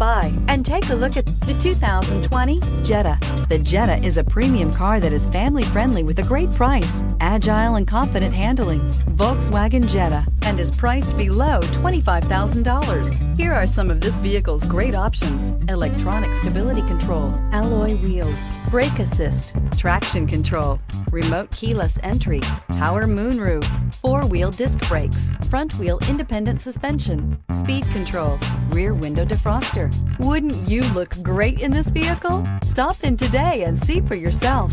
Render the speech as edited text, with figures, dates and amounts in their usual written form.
by and take a look at the 2020 Jetta. The Jetta is a premium car that is family-friendly with a great price, agile and confident handling. Volkswagen Jetta, and is priced below $25,000. Here are some of this vehicle's great options: electronic stability control, alloy wheels, brake assist, traction control, remote keyless entry, power moonroof, four-wheel disc brakes, front-wheel independent suspension, speed control, rear window defroster. Wouldn't you look great in this vehicle? Stop in today and see for yourself.